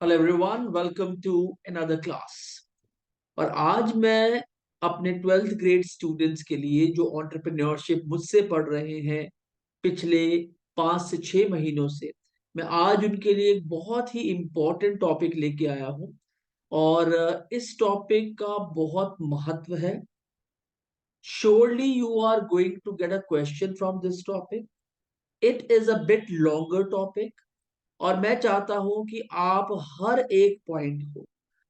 Hello everyone, welcome to another class. और आज मैं अपने 12th ग्रेड स्टूडेंट्स के लिए जो एंटरप्रेन्योरशिप मुझसे पढ़ रहे हैं पिछले 5 से 6 महीनों से, मैं आज उनके लिए एक बहुत ही इम्पोर्टेंट टॉपिक लेके आया हूं। और इस टॉपिक का बहुत महत्व है। Surely you are going to get a question from this topic. It is a bit longer topic और मैं चाहता हूं कि आप हर एक पॉइंट को,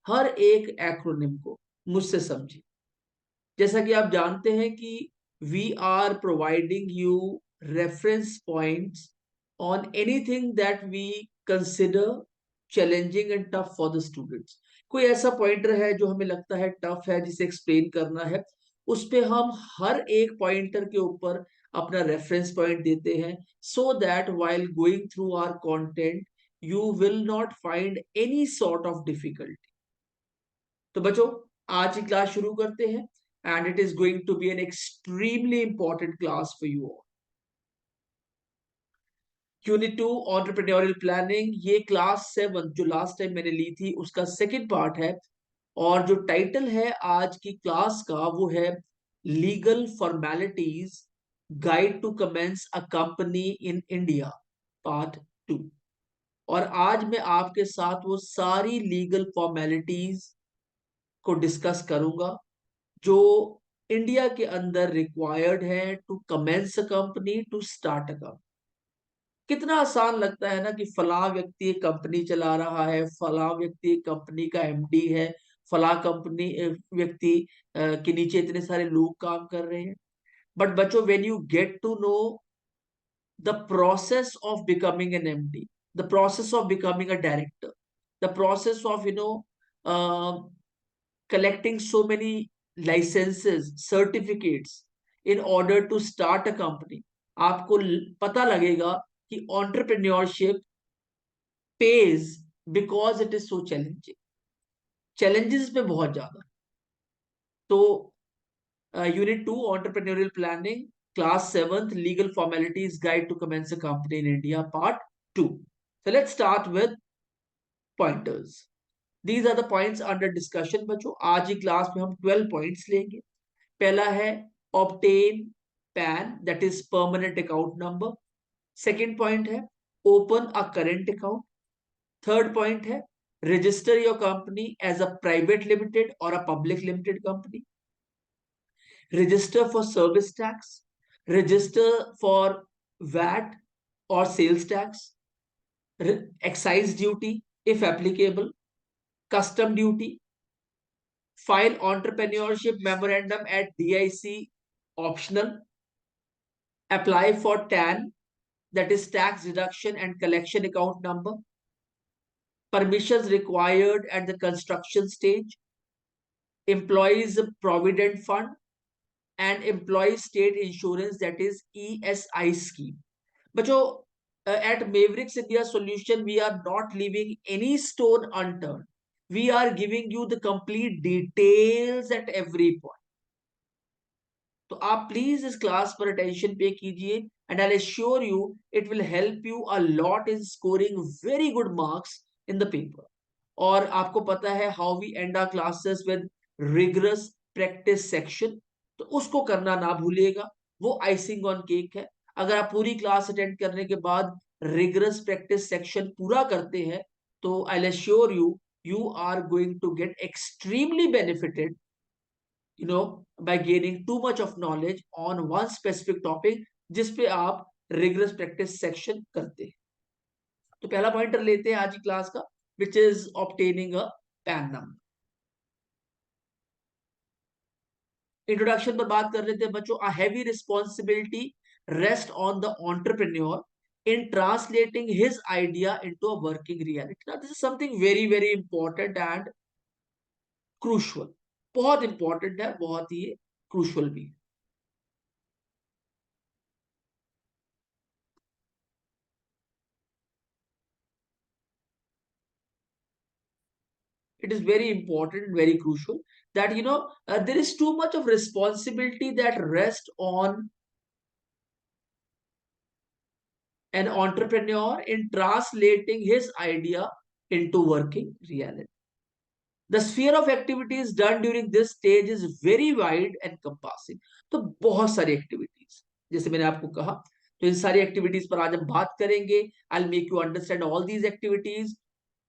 हर एक एक्रोनिम को मुझसे समझिए। जैसा कि आप जानते हैं कि we are providing you reference points on anything that we consider challenging and tough for the students. कोई ऐसा पॉइंटर है जो हमें लगता है टफ है, जिसे एक्सप्लेन करना है, उस पे हम हर एक पॉइंटर के ऊपर अपना रेफरेंस पॉइंट देते हैं, so that while going through our content you will not find any sort of difficulty. तो बच्चों, आज की क्लास शुरू करते हैं and it is going to be an extremely important class for you all. Unit 2 entrepreneurial planning, ये class 7 जो last time मैंने ली थी उसका सेकंड पार्ट है। और जो टाइटल है आज की क्लास का वो है legal formalities guide to commence a company in India, part 2। और आज मैं आपके साथ वो सारी लीगल फॉर्मेलिटीज को डिस्कस करूंगा जो इंडिया के अंदर रिक्वायर्ड है to commence a company, to start a company. कितना आसान लगता है ना कि फला व्यक्ति एक कंपनी चला रहा है, फला व्यक्ति एक कंपनी का एमडी है, फला कंपनी व्यक्ति के नीचे इतने सारे लोग काम कर रहे हैं। बट बच्चों, when you get to know the process of becoming an MD, the process of becoming a director, the process of collecting so many licenses, certificates in order to start a company, आपको पता लगेगा कि entrepreneurship pays because it is so challenging. challenges में बहुत ज्यादा। तो Unit 2 Entrepreneurial Planning, Class 7th Legal Formalities Guide to Commence a Company in India, Part 2. So let's start with pointers. These are the points under discussion बच्चों। आज की class में हम 12 points लेंगे। पहला है obtain PAN, that is permanent account number. Second point है open a current account. Third point है register your company as a private limited or a public limited company. Register for service tax, register for VAT or sales tax, excise duty if applicable, custom duty, file entrepreneurship memorandum at DIC optional, apply for TAN, that is tax deduction and collection account number, permissions required at the construction stage, employees provident fund, and employee state insurance, that is ESI scheme. बच्चों, at Mavericks India Solution, we are not leaving any stone unturned. We are giving you the complete details at every point. तो आप please इस class पर attention pay कीजिए and I assure you it will help you a lot in scoring very good marks in the paper. और आपको पता है how we end our classes with rigorous practice section, तो उसको करना ना भूलिएगा, वो आइसिंग ऑन केक है। अगर आप पूरी क्लास अटेंड करने के बाद रिगरस प्रैक्टिस सेक्शन पूरा करते हैं तो I assure you you are going to get extremely benefited, by gaining too much of knowledge on one specific topic जिसपे आप rigorous practice section करते हैं। तो पहला पॉइंटर लेते हैं आज की क्लास का, which is obtaining a PAN number. Introduction पर बात कर लेते हैं बच्चों। A heavy responsibility rests on the entrepreneur in translating his idea into a working reality. Now this is something very very important and crucial. बहुत important है, बहुत ही crucial भी। It is very important, very crucial that there is too much of responsibility that rests on an entrepreneur in translating his idea into working reality. The sphere of activities done during this stage is very wide and encompassing. तो बहुत सारी activities, जैसे मैंने आपको कहा, तो इन सारी activities पर आज हम बात करेंगे. I'll make you understand all these activities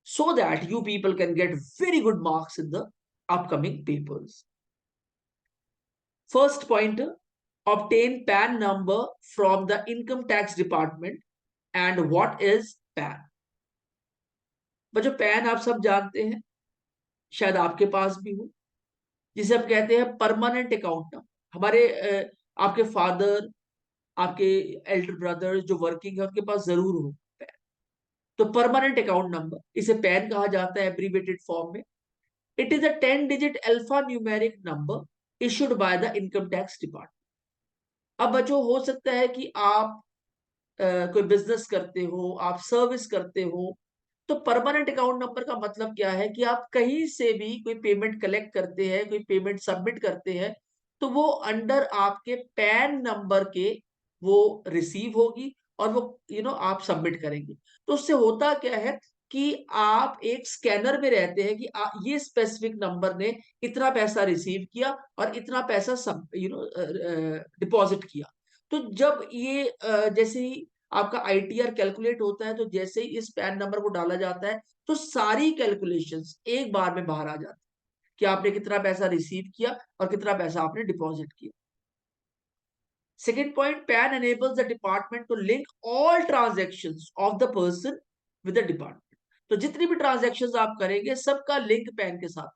so that you people can get very good marks in the upcoming papers. First point, obtain PAN number from the income tax department. And what is PAN? बच्चों, pan आप सब जानते हैं, शायद आपके पास भी हो, जिसे हम कहते हैं परमानेंट अकाउंट नंबर. हमारे आपके फादर, आपके एल्डर ब्रदर जो वर्किंग है, उनके पास जरूर हो पैन. तो परमानेंट अकाउंट नंबर, इसे पैन कहा जाता है एब्रीवेटेड फॉर्म में. It is a 10-digit alpha numeric number issued by the income tax department. अब बच्चों, हो सकता है कि आप कोई बिजनेस करते हो, आप सर्विस करते हो, तो परमानेंट अकाउंट नंबर का मतलब क्या है कि आप कहीं से भी कोई पेमेंट कलेक्ट करते हैं, कोई पेमेंट सबमिट करते हैं, तो वो अंडर आपके पैन नंबर के वो रिसीव होगी और वो आप सबमिट करेंगे. तो उससे होता क्या है कि आप एक स्कैनर में रहते हैं कि ये स्पेसिफिक नंबर ने इतना पैसा रिसीव किया और इतना पैसा सब डिपॉजिट किया. तो जब ये जैसे ही आपका आईटीआर कैलकुलेट होता है, तो जैसे ही इस पैन नंबर को डाला जाता है, तो सारी कैलकुलेशंस एक बार में बाहर आ जाती है कि आपने कितना पैसा रिसीव किया और कितना पैसा आपने डिपॉजिट किया. Second point, PAN enables the department to link all transactions of the person with the department. तो जितनी भी ट्रांजेक्शंस आप करेंगे, सबका लिंक पैन के साथ.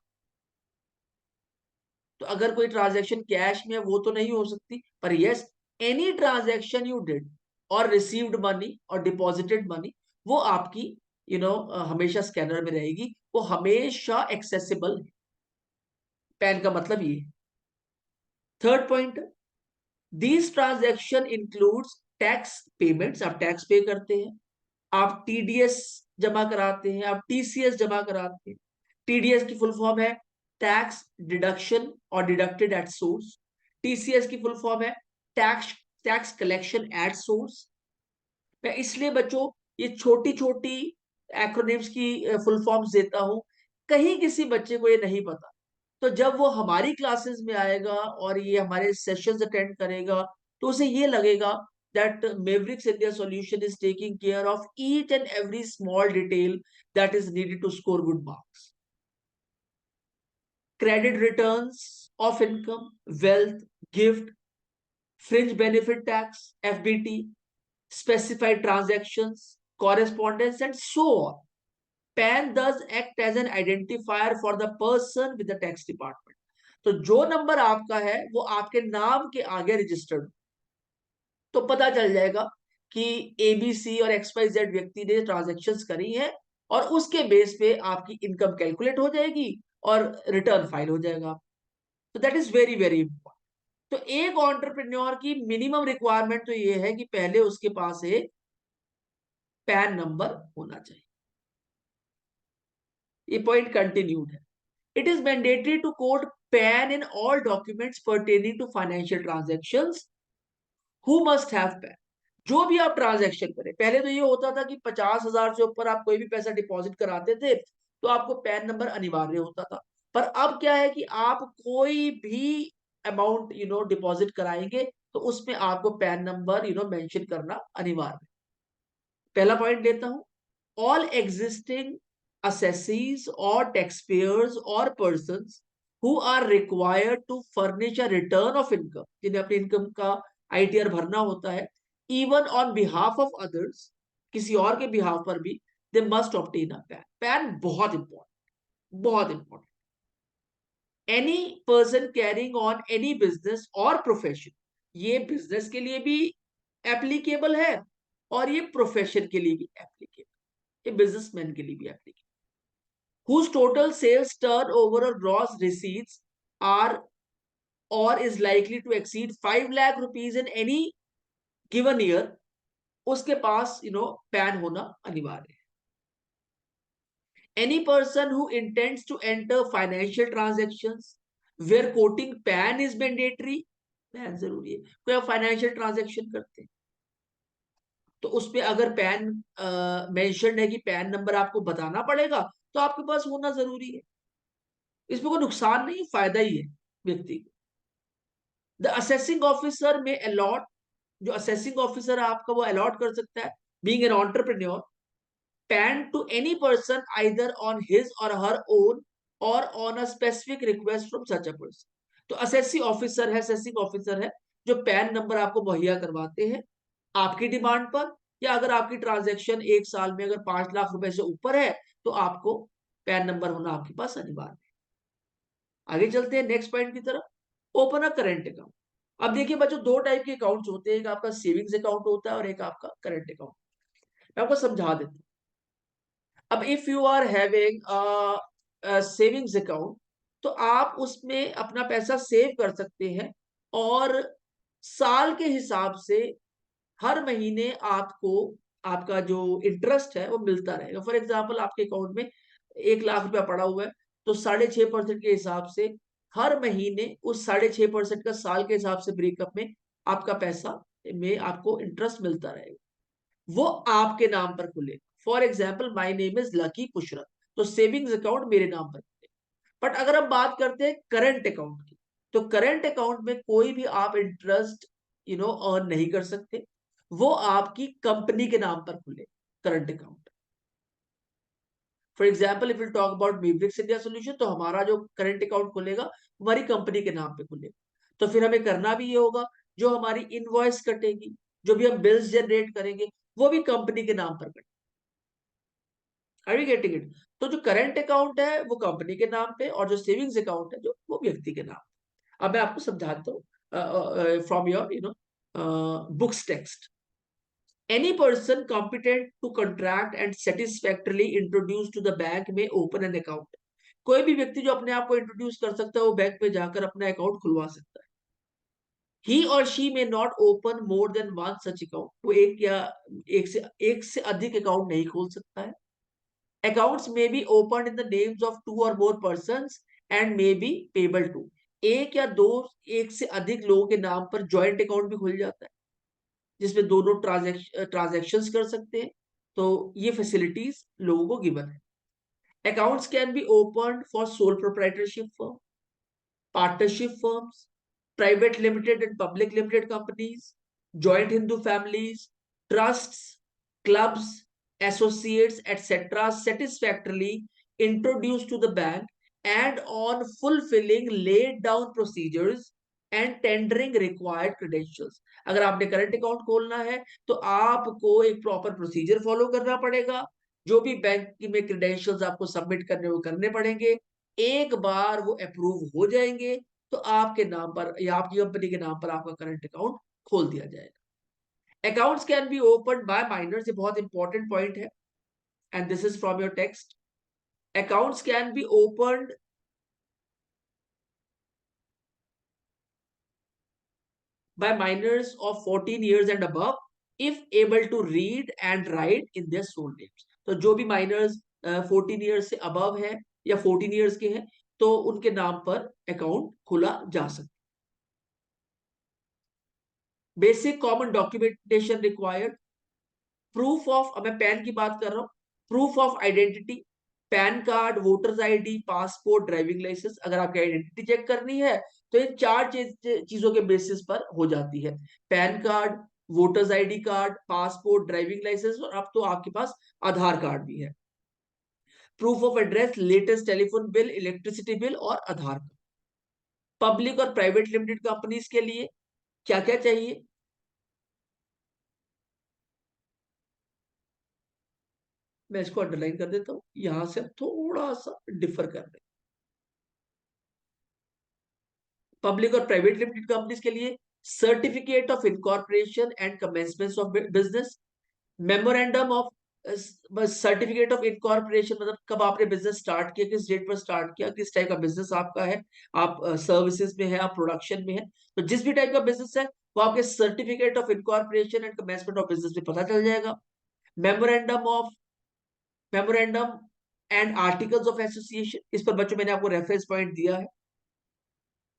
तो अगर कोई ट्रांजेक्शन कैश में है, वो तो नहीं हो सकती, पर yes, any transaction you did और रिसीव्ड मनी और डिपॉजिटेड मनी, वो आपकी हमेशा स्कैनर में रहेगी, वो हमेशा एक्सेसिबल है. पैन का मतलब ये. Third point, these transaction includes tax payments. आप टैक्स पे करते हैं, आप टीडीएस जमा कराते हैं, आप टीसीएस जमा कराते हैं. टीडीएस की फुल फॉर्म है टैक्स डिडक्शन और डिडक्टेड एट सोर्स. टीसीएस की फुल फॉर्म है tax tax collection at source. मैं इसलिए बच्चों ये छोटी छोटी एक्रोनिम्स की फुल फॉर्म्स देता हूं, कहीं किसी बच्चे को ये नहीं पता, तो जब वो हमारी क्लासेस में आएगा और ये हमारे सेशंस अटेंड करेगा, तो उसे ये लगेगा that Mavericks India solution is taking care of each and every small detail that is needed to score good marks. Credit returns of income, wealth, gift, fringe benefit tax, FBT, specified transactions, correspondence, and so on. PAN does act as an identifier for the person with the tax department. तो जो number आपका है वो आपके नाम के आगे registered, तो पता चल जाएगा कि एबीसी और XYZ व्यक्ति ने ट्रांजैक्शंस करी है, और उसके बेस पे आपकी इनकम कैलकुलेट हो जाएगी और रिटर्न फाइल हो जाएगा. तो that is very very important. तो एक एंटरप्रेन्योर की मिनिमम रिक्वायरमेंट तो ये है कि पहले उसके पास एक पैन नंबर होना चाहिए. ये पॉइंट कंटिन्यूड है. It is mandatory to code PAN in all documents pertaining to financial transactions. Who must have PAN. जो भी आप ट्रांजैक्शन करें, पहले तो ये होता था कि 50,000 से ऊपर आप कोई भी पैसा डिपॉजिट कराते थे तो आपको पैन नंबर अनिवार्य होता था. पर अब क्या है कि आप कोई भी अमाउंट डिपॉजिट कराएंगे तो उसमें आपको पैन नंबर मेंशन करना अनिवार्य है. पहला पॉइंट लेता हूं. All existing assessees or taxpayers or persons who are required to furnish a return of income, जिन्हें अपनी इनकम का आईटीआर भरना होता है, even on behalf of others, किसी और के बिहाफ पर भी, they must obtain a PAN. PAN बहुत इंपॉर्टेंट, बहुत important. Any person carrying on any business और प्रोफेशन, ये बिजनेस के लिए भी एप्लीकेबल है और ये प्रोफेशन के लिए भी एप्लीकेबल, ये बिजनेसमैन के लिए भी applicable. Whose total sales turnover or gross receipts are or is likely to exceed 5 lakh rupees in any given year, उसके पास पैन होना अनिवार्य है. Any person who intends to enter financial transactions where quoting PAN is mandatory, pan जरूरी है. कोई आप financial transaction करते हैं, तो उसमें अगर पैन मेंशन है कि पैन नंबर आपको बताना पड़ेगा, तो आपके पास होना जरूरी है। इसमें कोई नुकसान नहीं, फायदा ही है व्यक्ति को। द असेसिंग ऑफिसर में अलॉट, जो असेसिंग ऑफिसर है आपका, वो अलॉट कर सकता है, being an entrepreneur, PAN to any person either on his or her own or on a specific request from such a person. तो असेसिंग ऑफिसर है जो पैन नंबर आपको मुहैया करवाते हैं आपकी डिमांड पर, या अगर आपकी ट्रांजैक्शन एक साल में अगर 5 लाख रुपए से ऊपर है तो आपको पैन नंबर होना आपके पास अनिवार्य है। आगे चलते हैं नेक्स्ट पॉइंट की तरफ, ओपन अ करेंट अकाउंट। अब देखिए बच्चों, दो टाइप के अकाउंट्स होते हैं, एक आपका सेविंग्स अकाउंट होता है और एक आपका करंट अकाउंट। मैं आपको समझा देता हूँ। अब if you are having savings account, तो आप उसमें अपना पैसा सेव कर सकते हैं और साल के हिसाब से हर महीने आपको आपका जो इंटरेस्ट है वो मिलता रहेगा। फॉर एग्जाम्पल आपके अकाउंट में 1 लाख रुपया पड़ा हुआ है, तो 6.5% के हिसाब से हर महीने उस 6.5% का साल के हिसाब से ब्रेकअप में आपका पैसा में आपको इंटरेस्ट मिलता रहेगा, वो आपके नाम पर खुले। For example my name is lucky Pushrat, तो सेविंग्स अकाउंट मेरे नाम पर खुले। बट अगर हम बात करते हैं करंट अकाउंट की, तो करंट अकाउंट में कोई भी आप इंटरेस्ट अर्न नहीं कर सकते, वो आपकी कंपनी के नाम पर खुले current account. For example if you talk about Mebrix India solution, तो हमारा जो करंट अकाउंट खुलेगा हमारी कंपनी के नाम पे खुलेगा। तो फिर हमें करना भी ये होगा, जो हमारी इनवॉइस कटेगी, जो भी हम बिल्स जनरेट करेंगे, वो भी कंपनी के नाम पर कटेगी। Are you getting it? तो जो करंट अकाउंट है वो कंपनी के नाम पे, और जो सेविंग्स अकाउंट है जो वो व्यक्ति के नाम पे। अब मैं आपको समझाता हूँ from your books text. Any person competent to contract and satisfactorily introduced to the bank may open an account. कोई भी व्यक्ति जो अपने आप को इंट्रोड्यूस कर सकता है वो बैंक में जाकर अपना अकाउंट खुलवा सकता है। He or she may not open more than one such account. वो एक से अधिक अकाउंट नहीं खोल सकता है। Accounts may be opened in the names of two or more persons and may be payable to. एक या दो, एक से अधिक लोगों के नाम पर ज्वाइंट अकाउंट भी खुल जाता है, जिसमें दोनों ट्रांजेक्शन्स कर सकते हैं। तो ये फैसिलिटीज लोगों को गिवन है। Accounts can be open for sole proprietorship firm, partnership firms, private limited and public limited companies, joint Hindu families, trusts, clubs, associates etcetera satisfactorily introduced to the bank and on fulfilling laid down procedures and tendering required credentials. अगर आपने current account खोलना है तो आपको एक proper procedure follow करना पड़ेगा, जो भी बैंक में क्रेडेंशियल्स आपको सबमिट करने वो करने पड़ेंगे। एक बार वो अप्रूव हो जाएंगे तो आपके नाम पर या आपकी कंपनी के नाम पर आपका करंट अकाउंट खोल दिया जाएगा। Accounts can be open by minors, ये बहुत इंपॉर्टेंट पॉइंट है and this is from your text. Accounts can be open by minors of 14 years and above if able to read and write in their sole names. तो जो भी miners 14 years से above है या 14 years के हैं तो उनके नाम पर अकाउंट खोला जा सकता है। Basic common documentation required, proof of, अब मैं पैन की बात कर रहा हूं, proof of identity, PAN card, voters ID, passport, driving license. अगर आपकी आइडेंटिटी चेक करनी है तो ये चार चीजों के बेसिस पर हो जाती है, PAN card, voters ID card, passport, driving license, और अब तो आपके पास आधार कार्ड भी है। Proof of address, latest telephone bill, electricity bill और आधार कार्ड। पब्लिक और प्राइवेट लिमिटेड कंपनीज के लिए क्या क्या चाहिए, मैं इसको अंडरलाइन कर देता हूं, यहां से थोड़ा सा डिफर कर रहे हैं। पब्लिक और प्राइवेट लिमिटेड कंपनीज के लिए certificate of incorporation and commencement of business, memorandum of, certificate of incorporation मतलब कब आपने बिजनेस स्टार्ट किया, किस डेट पर स्टार्ट किया, किस टाइप का बिजनेस आपका है, आप सर्विसेज में है, आप प्रोडक्शन में है, तो जिस भी टाइप का बिजनेस है वो आपके certificate of incorporation and commencement of business में पता चल जाएगा। Memorandum of memorandum and articles of association, इस पर बच्चों मैंने आपको रेफरेंस पॉइंट दिया है।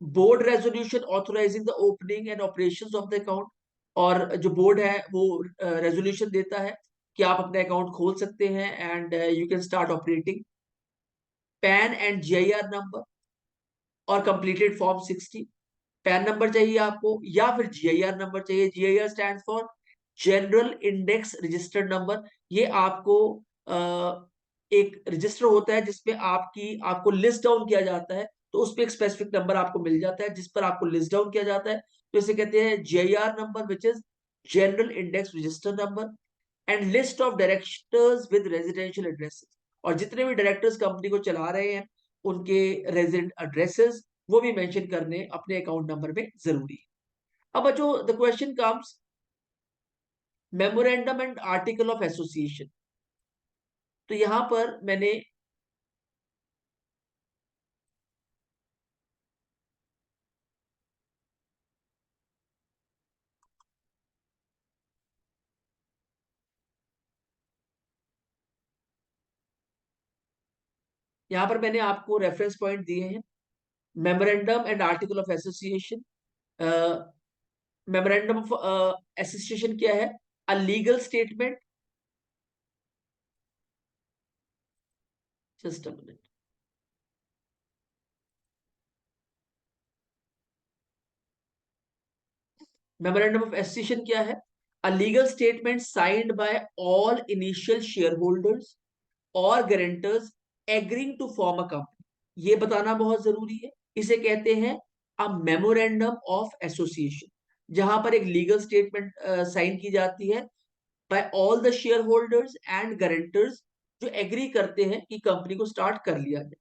Board resolution authorising the opening and operations of the account, और जो बोर्ड है वो रेजोल्यूशन देता है कि आप अपने अकाउंट खोल सकते हैं and you can start operating. PAN and GIR number और कंप्लीटेड फॉर्म 60। पैन नंबर चाहिए आपको या फिर जीआईआर नंबर चाहिए। GIR stand for general index registered number. ये आपको एक रजिस्टर होता है जिसमें आपको लिस्ट डाउन किया जाता है, तो उस पर एक स्पेसिफिक नंबर आपको मिल जाता है जिस पर आपको लिस्ट डाउन किया जाता है, तो इसे कहते हैं GIR number, which is general index register number. And list of directors with residential addresses, और जितने भी डायरेक्टर्स कंपनी को चला रहे हैं उनके रेजिडेंट एड्रेसेस वो भी मेंशन करने अपने अकाउंट नंबर में जरूरी है। अब बच्चों the question comes memorandum and article of association. तो यहां पर मैंने आपको रेफरेंस पॉइंट दिए हैं। Memorandum and article of association. Memorandum of association क्या है? A legal statement. Just a minute. Memorandum of association क्या है? A legal statement signed by all initial share holders और guarantors agreeing to form a company. ये बताना बहुत जरूरी है। इसे कहते हैं अ मेमोरेंडम ऑफ एसोसिएशन, जहां पर एक लीगल स्टेटमेंट साइन की जाती है by all the share holders and guarantors, जो एग्री करते हैं कि कंपनी को स्टार्ट कर लिया जाए।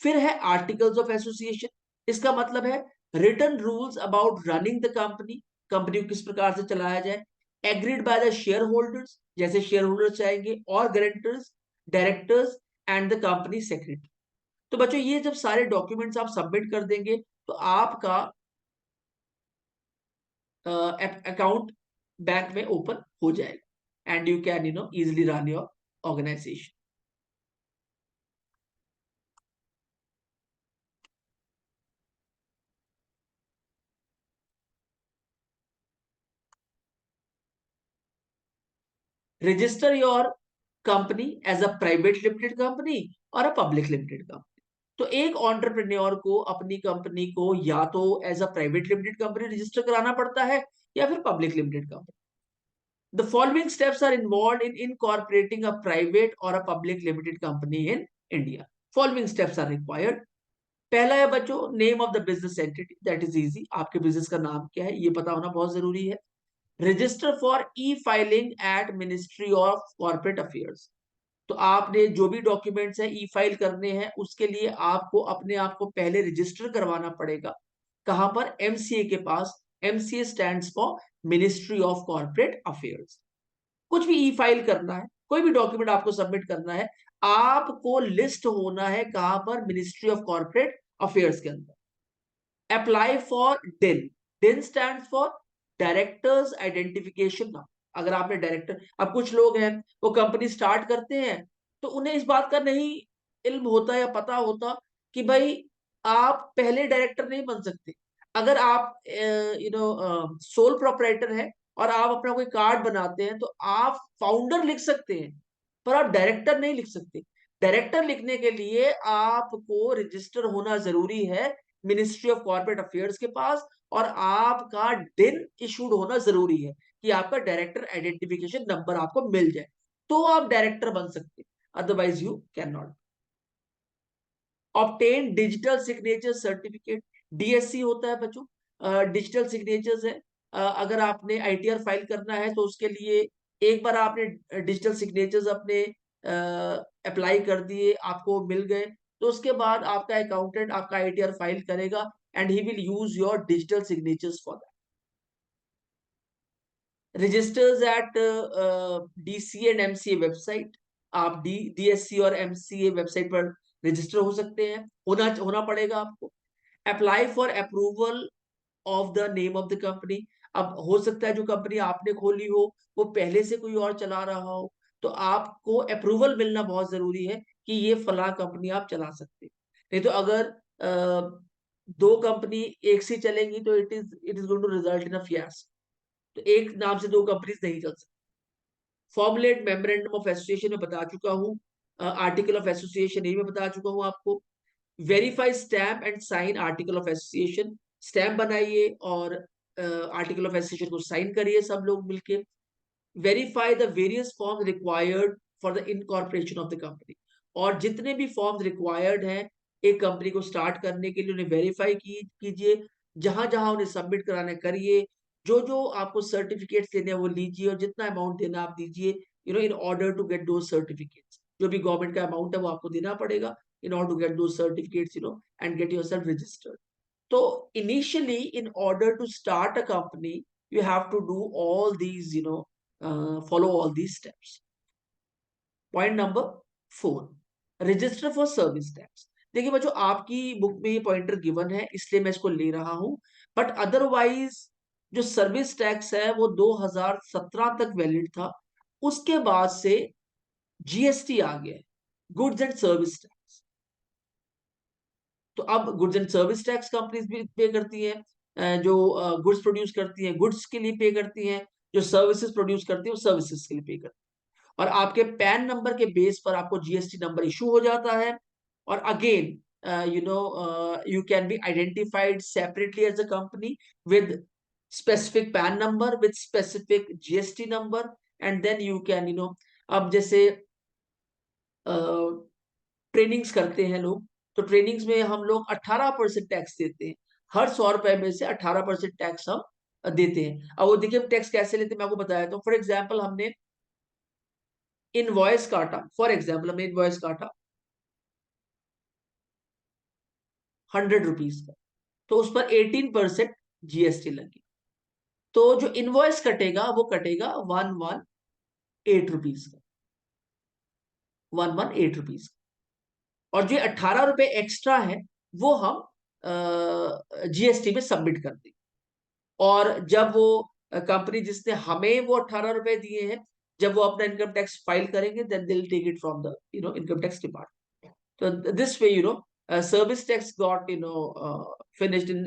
फिर है आर्टिकल्स ऑफ एसोसिएशन। इसका मतलब है written rules about running the company, company को किस प्रकार से चलाया जाए, agreed by the share holders, जैसे शेयर होल्डर्स चाहेंगे, और guarantors, directors and the company secretary. तो बच्चों ये जब सारे डॉक्यूमेंट्स आप सबमिट कर देंगे तो आपका अकाउंट बैंक में ओपन हो जाएगा and you can easily run your organisation. Register your company as a private limited company और अ पब्लिक लिमिटेड कंपनी। तो एक एंटरप्रेन्योर को अपनी कंपनी को या तो as a private limited company register कराना पड़ता है या फिर public limited company. The following steps are involved in incorporating a private और a public limited company in India. Following steps are required. पहला है बच्चों name of the business entity, that is easy. आपके बिजनेस का नाम क्या है ये पता होना बहुत जरूरी है। Register for e filing at ministry of corporate affairs. तो आपने जो भी डॉक्यूमेंट्स है ई फाइल करने हैं उसके लिए आपको अपने आप को पहले रजिस्टर करवाना पड़ेगा। कहां पर? एमसीए के पास। MCA stands for ministry of corporate affairs. कुछ भी ई फाइल करना है, कोई भी डॉक्यूमेंट आपको सबमिट करना है, आपको लिस्ट होना है कहां पर? मिनिस्ट्री ऑफ कॉर्पोरेट अफेयर्स के अंदर। अप्लाई फॉर डिन। डिन stand for directors identification number. अगर आपने डायरेक्टर, अब कुछ लोग हैं वो कंपनी स्टार्ट करते हैं तो उन्हें इस बात का नहीं इल्म होता या पता होता कि भाई आप पहले डायरेक्टर नहीं बन सकते। अगर आप सोल प्रोपराइटर है और आप अपना कोई कार्ड बनाते हैं तो आप फाउंडर लिख सकते हैं पर आप डायरेक्टर नहीं लिख सकते। डायरेक्टर लिखने के लिए आपको रजिस्टर होना जरूरी है मिनिस्ट्री ऑफ कॉर्पोरेट अफेयर्स के पास, और आपका डिन इशूड होना जरूरी है कि आपका डायरेक्टर आइडेंटिफिकेशन नंबर आपको मिल जाए, तो आप डायरेक्टर बन सकते हैं, otherwise you can not. Obtain digital signature certificate. DSC होता है बच्चों, डिजिटल सिग्नेचर्स है। अगर आपने आईटीआर फाइल करना है तो उसके लिए एक बार आपने डिजिटल सिग्नेचर्स अपने अप्लाई कर दिए, आपको मिल गए, तो उसके बाद आपका अकाउंटेंट आपका आईटीआर फाइल करेगा and he will use your digital signatures for that. Registers at DCA and MCA website. आप डीएससी और एमसीए वेबसाइट पर रजिस्टर हो सकते हैं, होना होना पड़ेगा आपको। Apply for approval of the name of the company. अब हो सकता है जो कंपनी आपने खोली हो वो पहले से कोई और चला रहा हो, तो आपको अप्रूवल मिलना बहुत जरूरी है कि ये फला कंपनी आप चला सकते हैं। नहीं तो अगर दो कंपनी एक सी चलेंगी तो it is going to result in a fiasco. तो एक नाम से दो कंपनीज नहीं चल सकती। फॉर्मुलेट मेमोरेंडम ऑफ एसोसिएशन में बता चुका हूँ, आर्टिकल ऑफ एसोसिएशन ये मैं बता चुका हूँ आपको। Verify stamp and sign article of association, stamp बनाइए और आर्टिकल ऑफ एसोसिएशन को साइन करिए सब लोग मिलके। Verify the various forms required for the incorporation of the company, और जितने भी फॉर्म्स रिक्वायर्ड हैं एक कंपनी को स्टार्ट करने के लिए उन्हें वेरीफाई कीजिए, जहां जहां उन्हें सबमिट कराना करिए, जो जो आपको सर्टिफिकेट्स लेने हैं वो लीजिए, और जितना अमाउंट देना आप दीजिए, इन ऑर्डर टू गेट दो सर्टिफिकेट्स। जो भी गवर्नमेंट का अमाउंट है वो आपको देना पड़ेगा in order to get those certificates, and get yourself registered. So initially, in order to start a company, you have to do all these, follow all these steps. Point number 4, register for service tax. देखिए बच्चों, आपकी book में ये pointer given है इसलिए मैं इसको ले रहा हूं, बट अदरवाइज जो सर्विस टैक्स है वो 2017 तक वैलिड था, उसके बाद से जीएसटी आ गया, गुड्स एंड सर्विस टैक्स। तो अब goods and service tax companies भी पे करती हैं, जो गुड्स प्रोड्यूस करती हैं गुड्स के लिए पे करती हैं, जो सर्विसेज प्रोड्यूस करती हैं वो सर्विसेज के लिए पे करती हैं, और आपके पैन नंबर के बेस पर आपको जीएसटी नंबर इशू हो जाता है, और again you can be identified separately as a company with specific PAN number, with specific GST number, and then you can, अब जैसे ट्रेनिंग्स करते हैं लोग, तो ट्रेनिंग्स में हम लोग 18% टैक्स देते हैं, हर 100 रुपए में से 18% टैक्स हम देते हैं। अब वो देखिए टैक्स कैसे लेते हैं मैं आपको बताया था। फॉर एग्जाम्पल हमने इनवॉइस काटा, फॉर एग्जाम्पल हमने इनवॉइस काटा 100 रुपीज का, तो उस पर 18% जीएसटी लगी, तो जो इनवॉइस कटेगा वो कटेगा 118 रुपीज का, 118 रुपीज का, और जो 18 रुपए एक्स्ट्रा है वो हम जीएसटी में सबमिट कर देंगे। और जब वो कंपनी जिसने हमें वो 18 रुपए दिए हैं, जब वो अपना इनकम टैक्स फाइल करेंगे, then they will take it from the income tax department. तो this way service tax got finished in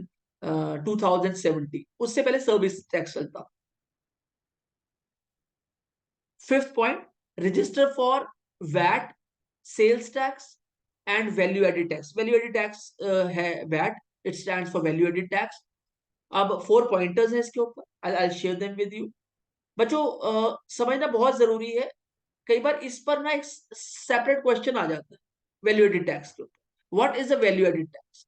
2017, उससे पहले सर्विस टैक्स चलता। Fifth point, register for VAT, sales tax and value added tax. Value added tax है VAT, it stands for value added tax. अब 4 pointers हैं इसके ऊपर, I share them with you. बच्चों समझना बहुत जरूरी है, कई बार इस पर ना एक सेपरेट क्वेश्चन आ जाता है वैल्यू एडेड टैक्स के ऊपर। What is a value added tax?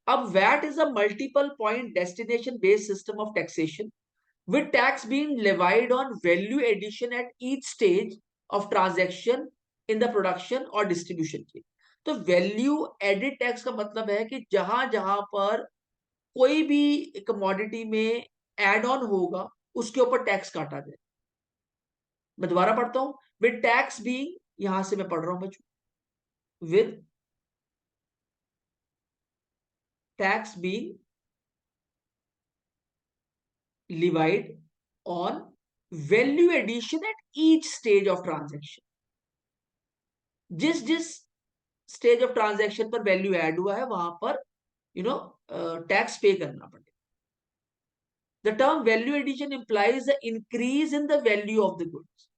अब VAT is a multiple point destination based system of taxation with tax being levied on value addition at each stage of transaction in the production or distribution chain। तो value added tax का मतलब है कि जहां जहां पर कोई भी कमोडिटी में एड ऑन होगा उसके ऊपर टैक्स काटा जाए। मैं दोबारा पढ़ता हूं, विद टैक्स बीइंग, यहां से मैं पढ़ रहा हूं बच्चों, with tax being levied on value addition at each stage of transaction। जिस जिस स्टेज ऑफ ट्रांजैक्शन पर वैल्यू ऐड हुआ है वहां पर टैक्स पे करना पड़ेगा। The term value addition implies the increase in the value of the goods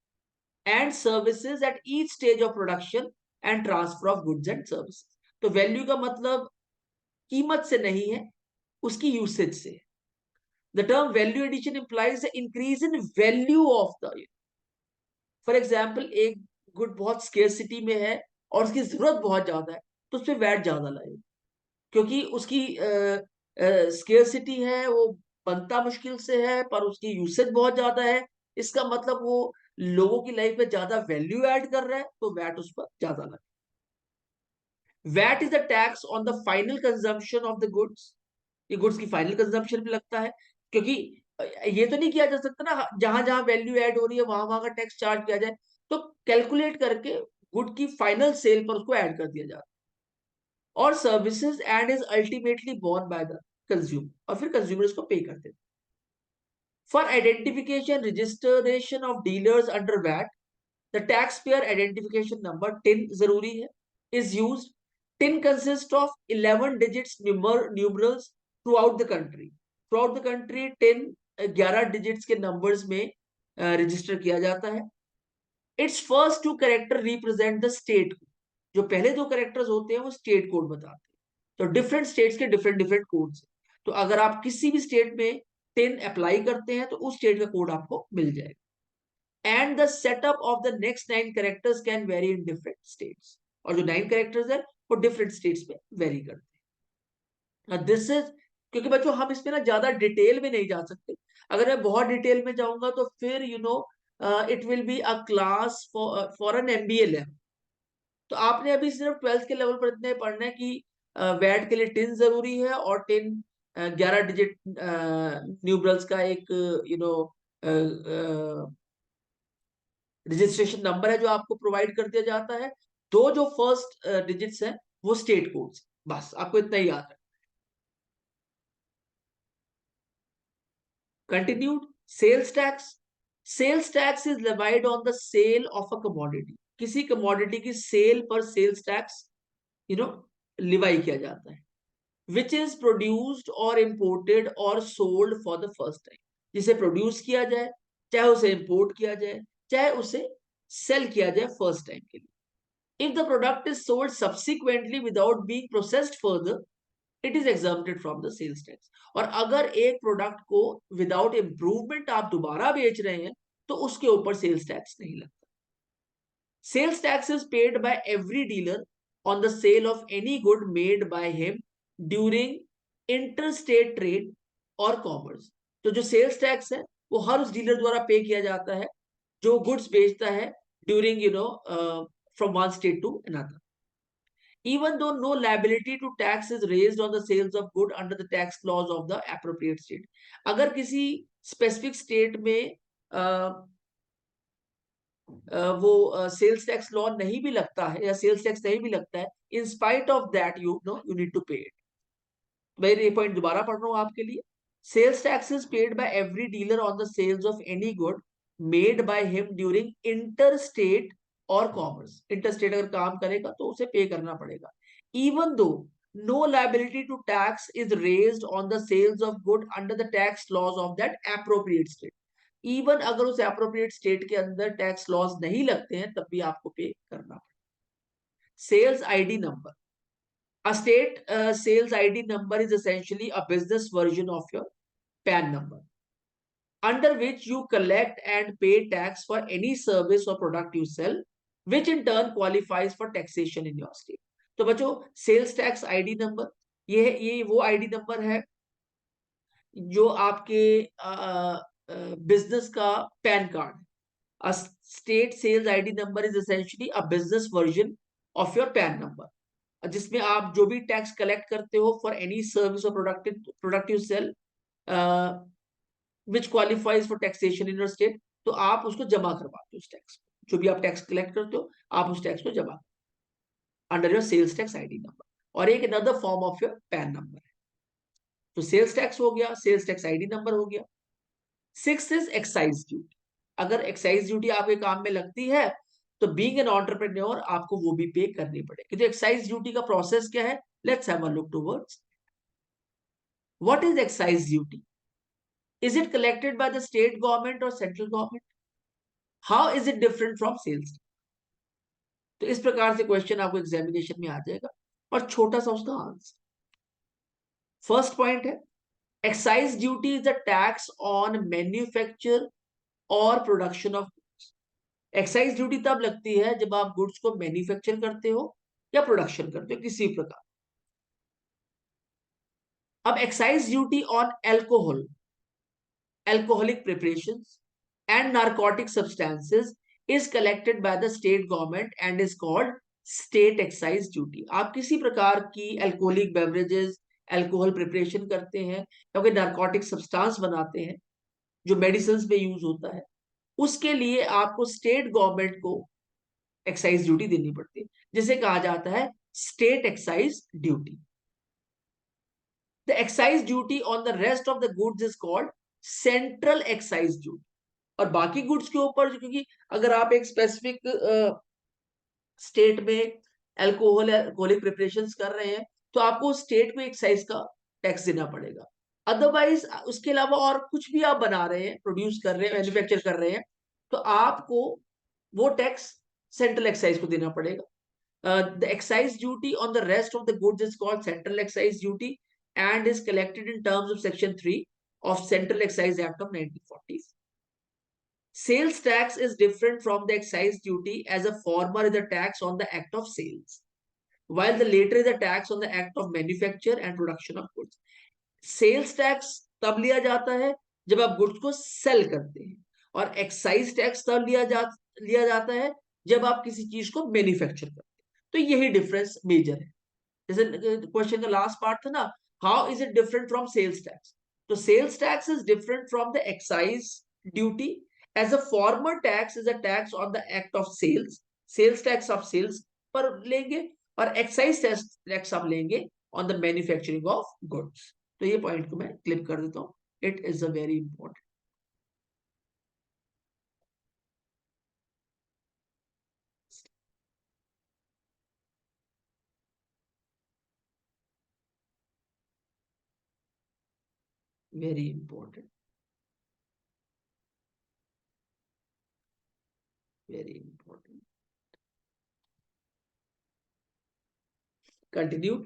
and services at each stage of production and transfer of goods and services. तो value का मतलब कीमत से नहीं है, उसकी यूसेज से। The term value addition implies the increase in value of the, for example एक गुड बहुत स्केर्सिटी में है और उसकी जरूरत बहुत ज्यादा है, तो उस पर वैट ज्यादा लगेगा, क्योंकि उसकी स्केर्सिटी है, वो बनता मुश्किल से है पर उसकी यूसेज बहुत ज्यादा है, इसका मतलब वो लोगों की लाइफ में ज्यादा वैल्यू ऐड कर रहा है, तो वैट उस पर ज्यादा लगे। VAT is the tax on the final consumption of the goods. ये गुड्स की फाइनल कंजम्पशन पे लगता है, क्योंकि ये तो नहीं किया जा सकता ना जहां जहां वैल्यू ऐड हो रही है वहां वहां का टैक्स चार्ज किया जाए, तो कैलकुलेट करके गुड की फाइनल सेल पर उसको ऐड कर दिया जाता है। और services and is ultimately borne by the consumer, और फिर कंज्यूमर उसको पे करते हैं। For identification registration of dealers under VAT, the tax payer identification number TIN जरूरी है, is used. TIN consist of 11 digits numerals throughout the country. Throughout the country TIN 11 digits के numbers में register किया जाता है। Its first two character represent the state. जो पहले दो कैरेक्टर्स होते हैं वो स्टेट कोड बताते हैं। तो डिफरेंट स्टेट्स के डिफरेंट डिफरेंट कोड्स हैं। तो अगर आप किसी भी स्टेट में 10 अप्लाई करते हैं तो उस स्टेट का कोड आपको मिल जाएगा। And the setup of the next 9 characters can very in different states. और जो 9 कैरेक्टर्स है वो डिफरेंट स्टेट्स में वेरी करते हैं। दिस इज, क्योंकि बच्चों हम इसमें ना ज्यादा डिटेल में नहीं जा सकते। अगर मैं बहुत डिटेल में जाऊंगा तो फिर it will be a class for an MBA level. तो आपने अभी सिर्फ 12th के लेवल पर इतने पढ़ना है कि वैट के लिए 10 जरूरी है और 10 11 डिजिट न्यूमरल्स का एक रजिस्ट्रेशन नंबर है जो आपको प्रोवाइड कर दिया जाता है। दो जो फर्स्ट डिजिट्स हैं वो स्टेट कोड्स। बस आपको इतना ही याद है। Continued. Sales tax. Sales tax is levied on the sale of a commodity. किसी कमोडिटी की सेल पर sales tax you know levy किया जाता है। विच इज प्रोड्यूस्ड और इम्पोर्टेड और sold for the first time. जिसे प्रोड्यूस किया जाए, चाहे उसे इंपोर्ट किया जाए, चाहे उसे सेल किया जाए फर्स्ट टाइम के लिए। If the product is sold subsequently without being processed further, it is exempted from the sales tax. और अगर एक प्रोडक्ट को विदाउट इम्प्रूवमेंट आप दोबारा बेच रहे हैं तो उसके ऊपर सेल्स टैक्स नहीं लगता। Sales tax is paid by every dealer on the sale of any good made by him during interstate trade or commerce. तो जो सेल्स टैक्स है वो हर उस डीलर द्वारा पे किया जाता है जो गुड्स बेचता है during from one state to another. Even though no liability to tax is raised on the sales of good under the tax laws of the appropriate state. अगर किसी स्पेसिफिक स्टेट में वो सेल्स टैक्स लॉ नहीं भी लगता है या sales tax नहीं भी लगता है, in spite of that you need to pay it. मैं ये पॉइंट दोबारा पढ़ रहा हूं आपके लिए। Sales tax is paid by every dealer on the sales of any good made by him during inter state और कॉमर्स। इंटर स्टेट अगर काम करेगा तो उसे पे करना पड़ेगा। Even though no liability to tax is raised on the sales of good under the tax laws of that appropriate state. Even अगर उस एप्रोप्रिएट स्टेट के अंदर टैक्स लॉस नहीं लगते हैं तब भी आपको पे करना पड़ेगा। Sales ID number. A state sales ID number is essentially a business version of your PAN number, under which you collect and pay tax for any service or product you sell, which in turn qualifies for taxation in your state. तो बच्चों sales tax ID number ये वो ID number है जो आपके business का pan card. A state sales ID number is essentially a business version of your PAN number, जिसमें आप जो भी टैक्स कलेक्ट करते हो फॉर एनी सर्विस और product you sell which qualifies for taxation in your state. तो आप उसको जमा करवाते हो उस टैक्स को, जो भी आप टैक्स कलेक्ट करते हो आप उस टैक्स को जमा under your sales tax ID number. और एक another form of your PAN number है। तो सेल्स टैक्स हो गया, सेल्स टैक्स आईडी नंबर हो गया। Six is excise duty. अगर एक्साइज ड्यूटी आपके काम में लगती है तो बीइंग एन एंटरप्रेन्योर आपको वो भी पे करनी पड़ेगी। तो एक्साइज ड्यूटी का प्रोसेस क्या है, let's have a look towards. What is excise duty? Is it collected by the state government और central government? How is it different from sales? तो इस प्रकार से क्वेश्चन आपको एग्जामिनेशन में आ जाएगा और छोटा सा उसका आंसर। फर्स्ट पॉइंट है excise duty is the tax on manufacture और प्रोडक्शन ऑफ। एक्साइज ड्यूटी तब लगती है जब आप गुड्स को मैन्युफैक्चर करते हो या प्रोडक्शन करते हो किसी प्रकार। अब excise duty on alcohol, alcoholic preparations and narcotic substances is collected by the state government and is called state excise duty। आप किसी प्रकार की अल्कोहलिक बेवरेजेस, अल्कोहल प्रिपरेशन करते हैं या कोई नार्कोटिक सब्सटेंस बनाते हैं जो मेडिसिन में यूज होता है, उसके लिए आपको स्टेट गवर्नमेंट को एक्साइज ड्यूटी देनी पड़ती है, जिसे कहा जाता है state excise duty. The excise duty on the rest of the goods is called central excise duty. और बाकी गुड्स के ऊपर, क्योंकि अगर आप एक स्पेसिफिक स्टेट में अल्कोहलिक प्रिपरेशंस कर रहे हैं तो आपको स्टेट को एक्साइज का टैक्स देना पड़ेगा। अदरवाइज उसके अलावा और कुछ भी आप बना रहे हैं, प्रोड्यूस कर रहे हैं, मैन्युफैक्चर कर रहे हैं, तो आपको वो टैक्स सेंट्रल एक्साइज को देना पड़ेगा. The excise duty on the rest of the goods is called central excise duty and is collected in terms of Section 3 of Central Excise Act of 1940s. Sales tax is different from the excise duty, as a former is a tax on the act of sales, while the later is a tax on the act of manufacture and production of goods. Sales tax तब लिया जाता है जब आप goods को cell करते हैं, और एक्साइज टैक्स तब लिया जाता है जब आप किसी चीज को मैन्युफैक्चर करते हैं. तो यही डिफरेंस मेजर है. जैसे क्वेश्चन का लास्ट पार्ट था ना, how is it different from sales tax. तो sales tax is different from the excise duty, as a former tax is a tax on the act of sales. Sales tax आप sales पर लेंगे, और excise tax आप लेंगे on the manufacturing of goods. तो ये point को मैं क्लिप कर देता हूं. It is a very important. Very important. Very important. Continue.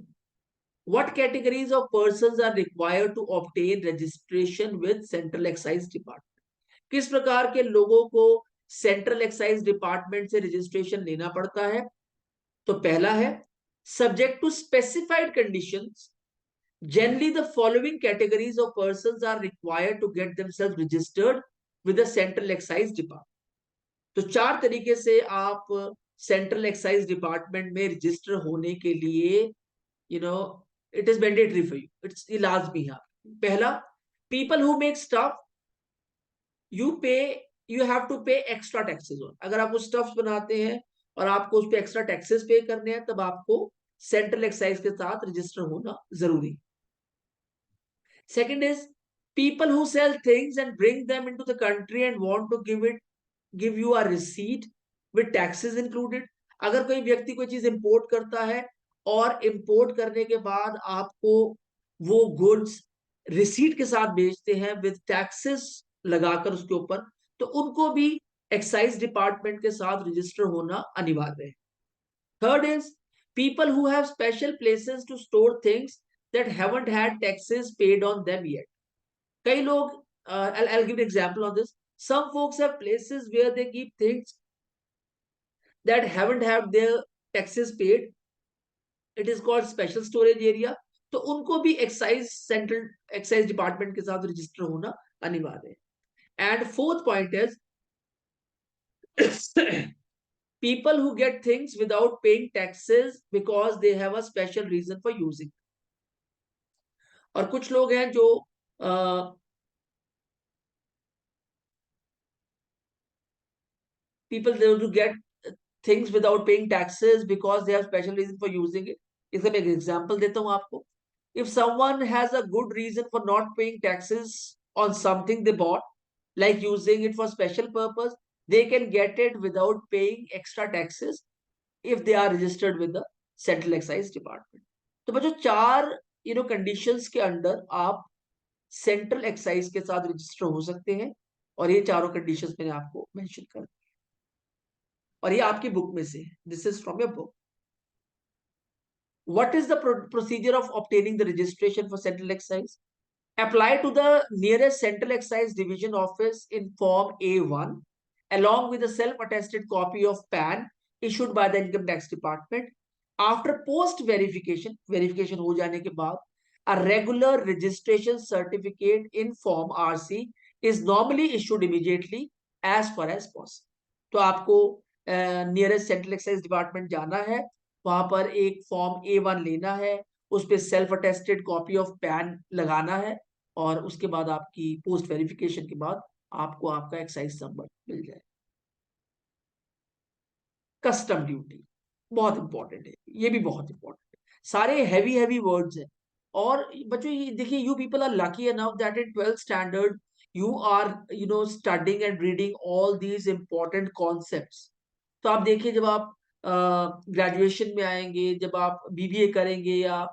What categories of persons are required to obtain registration with Central Excise Department? किस प्रकार के लोगों को सेंट्रल एक्साइज डिपार्टमेंट से रजिस्ट्रेशन लेना पड़ता है? तो पहला है, subject to specified conditions, generally the following categories of persons are required to get themselves registered with the Central Excise Department. तो चार तरीके से आप सेंट्रल एक्साइज डिपार्टमेंट में रजिस्टर होने के लिए, you know, it is mandatory for you. It's ये लाजमी है. पहला, people who make stuff, you have to pay extra taxes on. अगर आप उस stuffs बनाते हैं और आपको उस पे एक्स्ट्रा टैक्सेस पे करने हैं, तब आपको सेंट्रल एक्साइज के साथ रजिस्टर होना जरूरी. Second is people who sell things and bring them into the country and want to give you a receipt with taxes included. अगर कोई व्यक्ति कोई चीज इंपोर्ट करता है और इंपोर्ट करने के बाद आपको वो गुड्स रिसीट के साथ बेचते हैं विद टैक्सेस लगाकर उसके ऊपर, तो उनको भी एक्साइज डिपार्टमेंट के साथ रजिस्टर होना अनिवार्य है. Third is people who have special places to store things that haven't had taxes paid on them yet. कई लोग, I'll give an example on this. Some folks have places where they keep things that haven't had their taxes paid. It is called special storage area. तो उनको भी excise central excise department के साथ register होना अनिवार्य है. And fourth point is people who get things without paying taxes because they have a special reason for using. और कुछ लोग हैं जो people they want to get things without paying taxes because they have special reason for using it. इसका मैं एक example देता हूं आपको. If someone has a good reason for not paying taxes on something they bought, like using it for special purpose, they can get it without paying extra taxes if they are registered with the Central Excise Department. तो बच्चों चार conditions के under आप central excise के साथ register हो सकते हैं, और ये चारों कंडीशंस मैंने आपको मेंशन कर दी, और ये आपकी बुक में से है. This is from your book. What is the procedure of obtaining the registration for Central Excise? Apply to the nearest Central Excise Division office in Form A1 along with a self-attested copy of PAN issued by the Income Tax Department. After post verification हो जाने के बाद, a regular registration certificate in Form RC is normally issued immediately as far as possible. तो आपको nearest central excise department जाना है, वहां पर एक फॉर्म A1 लेना है, उस पर self attested copy of pan लगाना है, और उसके बाद आपकी पोस्ट वेरिफिकेशन के बाद आपको आपका एक्साइज नंबर मिल जाए. कस्टम ड्यूटी बहुत इंपॉर्टेंट है, ये भी बहुत इंपॉर्टेंट है. सारे हैवी वर्ड्स हैं. और बच्चों ये देखिए, you people are lucky enough that in 12th standard you are studying and reading all these important concepts. तो आप देखिए, जब आप ग्रेजुएशन में आएंगे, जब आप बीबीए करेंगे, या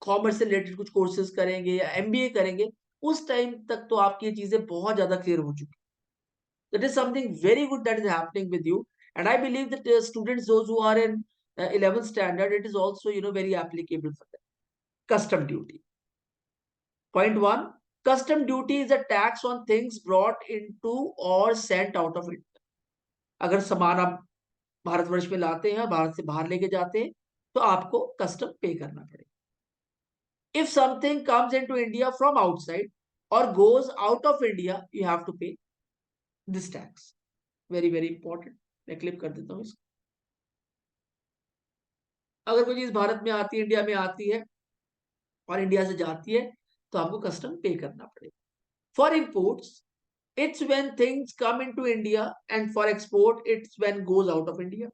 कॉमर्स से रिलेटेड कुछ कोर्सेज करेंगे या एमबीए करेंगे, उस टाइम तक तो आपकी ये चीजें बहुत ज्यादा क्लियर हो चुकी। That is something very good that is happening with you, and I believe that students, those who are in 11th standard, it is also very applicable for them. Custom duty. Point one, custom duty is a tax on things brought into or sent out of India. अगर सामान आप भारतवर्ष में लाते हैं, भारत से बाहर लेके जाते हैं, तो आपको कस्टम पे करना पड़ेगा। If something comes into India from outside or goes out of India, you have to pay this tax. Very very important. मैं क्लिप कर देता हूँ इसको। अगर कोई चीज भारत में आती है, इंडिया में आती है और इंडिया से जाती है, तो आपको कस्टम पे करना पड़ेगा। For imports it's when things come into India, and for export it's when goes out of India.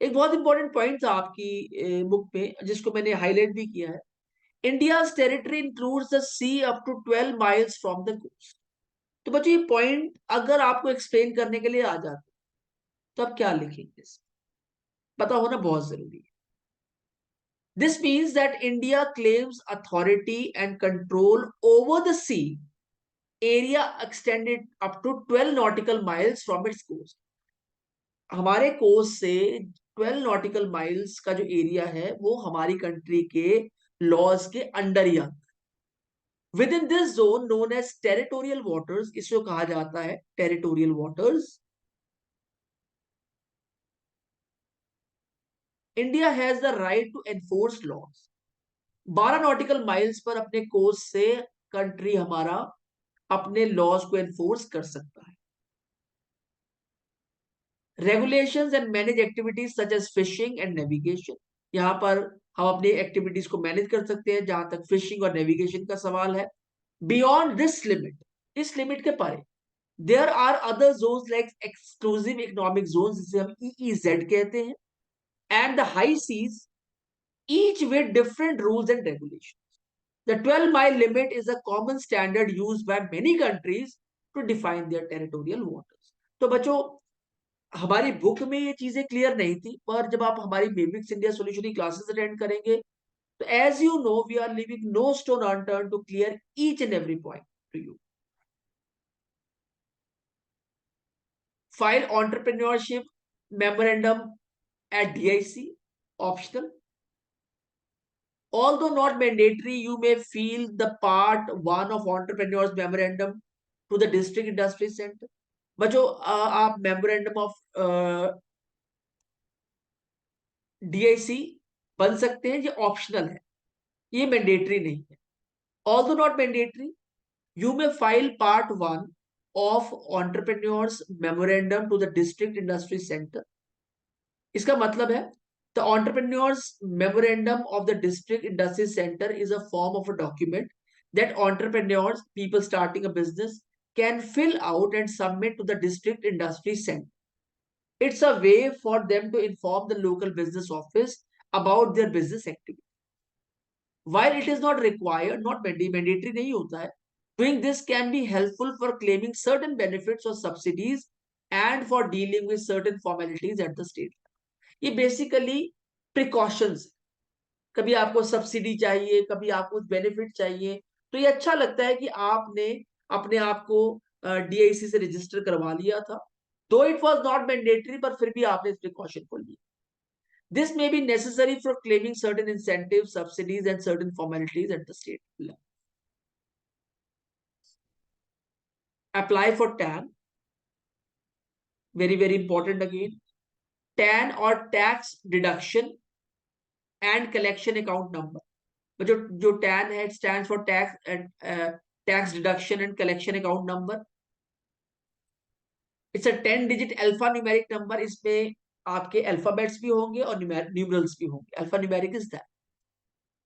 एक बहुत इंपॉर्टेंट पॉइंट था आपकी बुक में, जिसको मैंने हाईलाइट भी किया है। India's territory includes the sea up to 12 miles from the coast. तो बच्चों, ये पॉइंट अगर आपको एक्सप्लेन करने के लिए आ जाते, तो आप क्या लिखेंगे? पता होना बहुत जरूरी है। This means that India claims authority and control over the sea area extended up to 12 nautical miles from its coast. हमारे कोस्ट से 12 नॉटिकल माइल्स का जो एरिया है वो हमारी कंट्री के लॉज के अंडर ही आता है। Within this zone known as territorial waters, इसको कहा जाता है territorial waters. India has the right to enforce laws. 12 nautical miles पर अपने कोस्ट से कंट्री हमारा अपने लॉज को एनफोर्स कर सकता है। Regulations and manage activities such as fishing and navigation. यहां पर हम अपनी एक्टिविटीज को मैनेज कर सकते हैं जहां तक फिशिंग और नेविगेशन का सवाल है। बियॉन्ड दिस लिमिट, इस लिमिट के परे, there are other zones like exclusive economic zone, जिसे हम ईईजेड कहते हैं, and the high seas, each with different rules and regulation. The 12-mile limit is a common standard used by many countries to define their territorial waters. तो बच्चों, हमारी book में ये चीजें क्लियर नहीं थी, पर जब आप हमारी मेबिक्स इंडिया सॉल्यूशन की क्लासेस अटेंड करेंगे, तो as you know we are leaving no stone unturned to clear each and every point to you. File entrepreneurship memorandum at DIC, optional. Although not mandatory, you may feel the part 1 of entrepreneurs memorandum to the district industry center. बच्चों, आप memorandum of DIC बन सकते हैं, ये optional है, ये mandatory नहीं है। Although not mandatory, you may file part 1 of entrepreneurs memorandum to the district industry center. इसका मतलब है, the entrepreneurs memorandum of the district industry center is a form of a document that entrepreneurs, people starting a business, can fill out and submit to the district industry center. It's a way for them to inform the local business office about their business activity. While it is not required, not mandatory नहीं होता है, doing this can be helpful for claiming certain benefits or subsidies and for dealing with certain formalities at the state. ये basically precautions. कभी आपको subsidy चाहिए, कभी आपको benefit चाहिए, तो ये अच्छा लगता है कि आपने अपने आप को DIC से रजिस्टर करवा लिया था, दो इट वाज नॉट मैंडेटरी, पर फिर भी आपने इस प्रिकॉशन को लिया। This may be necessary for claiming certain incentive, subsidies and certain formalities at the state level. Apply for TAN, very very important again. TAN और tax deduction and collection account number. जो TAN है, stands for tax and tax deduction and collection account number. It's a 10 digit alpha numeric number. इसमें आपके alphabets भी होंगे और numerals भी होंगे। Alpha numeric is that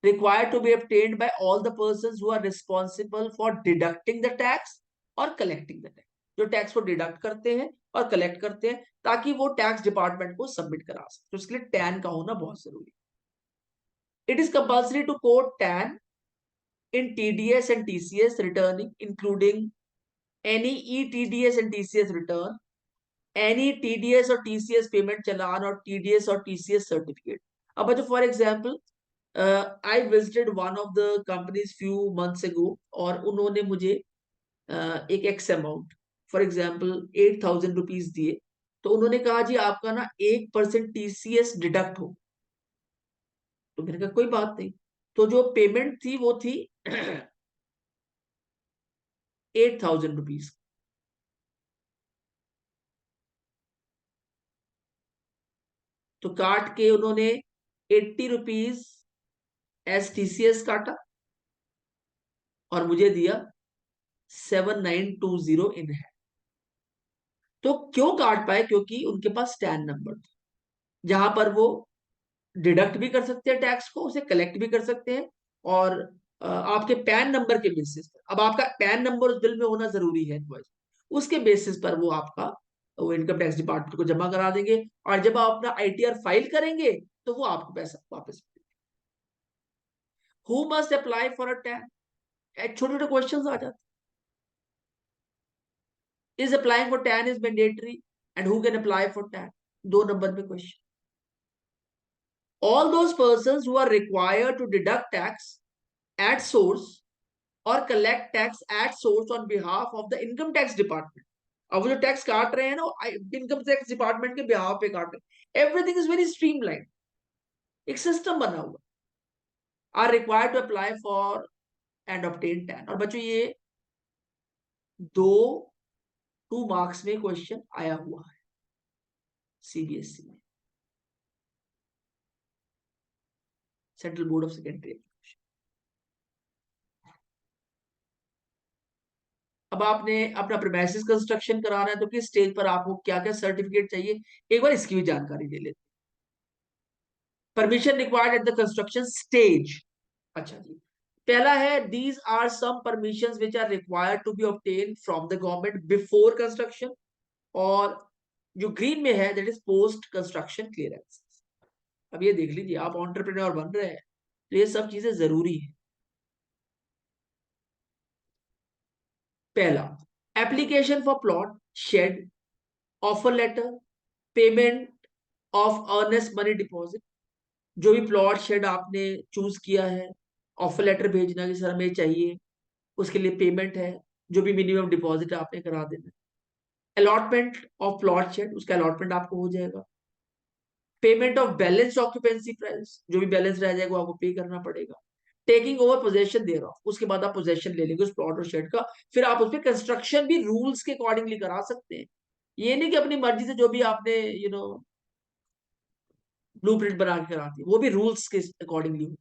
required to be obtained by all the persons who are responsible for deducting the tax और collecting the tax। जो tax को डिडक्ट करते हैं और कलेक्ट करते हैं, ताकि वो टैक्स डिपार्टमेंट को सबमिट करा सके, तो इसके लिए टैन का होना बहुत जरूरी है। It is compulsory to quote TAN in TDS and TCS returning, including any ETDS and TCS return, any TDS or TCS payment चालान और TDS और TCS certificate। अब बच्चों, for example I visited one of the companies few months ago, और उन्होंने मुझे एक x amount, for example 8,000 rupees दिए। तो उन्होंने कहा जी आपका ना 1% टीसीएस डिडक्ट हो। तो मैंने कहा कोई बात नहीं। तो जो पेमेंट थी वो थी 8,000 रुपीज। तो काट के उन्होंने 80 रुपीज एस टीसीएस काटा और मुझे दिया 7,920 इन है। तो क्यों काट पाए? क्योंकि उनके पास स्टैन नंबर था, जहां पर वो डिडक्ट भी कर सकते हैं टैक्स को, उसे कलेक्ट भी कर सकते हैं। और आपके पैन नंबर के बेसिस पर, अब आपका पैन नंबर उस बिल में होना जरूरी है, उसके बेसिस पर वो आपका वो इनकम टैक्स डिपार्टमेंट को जमा करा देंगे। और जब आप अपना आईटीआर फाइल करेंगे तो वो आपको पैसा वापस। Who must apply for a tan? छोटे छोटे क्वेश्चन आ जाते। Is applying for tan is mandatory, and who can apply for tan? 2 number में question. All those persons who are required to deduct tax at source or collect tax at source on behalf of the income tax department. अब वो जो tax काट रहे हैं ना, income tax department के behalf पे काट रहे हैं। एवरीथिंग इज वेरी स्ट्रीमलाइन, एक सिस्टम बना हुआ। Are required to apply for and obtain TAN. और बच्चों ये दो 2 मार्क्स में क्वेश्चन आया हुआ है सीबीएसई में, सेंट्रल बोर्ड ऑफ सेकेंडरी। अब आपने अपना प्रीमाइसिस कंस्ट्रक्शन कराना है तो किस स्टेज पर आपको क्या क्या सर्टिफिकेट चाहिए, एक बार इसकी भी जानकारी ले लेते। Permission required at the construction stage. अच्छा जी, पहला है these are some permissions which are required to be obtain from the government before construction. और जो ग्रीन में है that is post construction clearance. अब ये देख लीजिए, आप एंटरप्रेन्योर बन रहे हैं तो ये सब चीजें जरूरी है। पहला, application for plot, shed, offer letter, payment of earnest money deposit. जो भी प्लॉट शेड आपने चूज किया है, ऑफर लेटर भेजना कि सर हमें चाहिए, उसके लिए पेमेंट है, जो भी मिनिमम डिपॉजिट आपने करा देना। अलॉटमेंट ऑफ प्लॉट शेड, उसका अलॉटमेंट आपको हो जाएगा। Payment of balance occupancy price, जो भी बैलेंस रह जाएगा वो आपको पे करना पड़ेगा। टेकिंग ओवर पोजेशन दे रहा हूं, उसके बाद आप पोजेशन ले लेंगे उस प्लॉट और शेड का। फिर आप उस पर कंस्ट्रक्शन भी रूल्स के अकॉर्डिंगली करा सकते हैं। ये नहीं कि अपनी मर्जी से जो भी आपने ब्लूप्रिंट बना के कराती है, वो भी रूल्स के अकॉर्डिंगली होती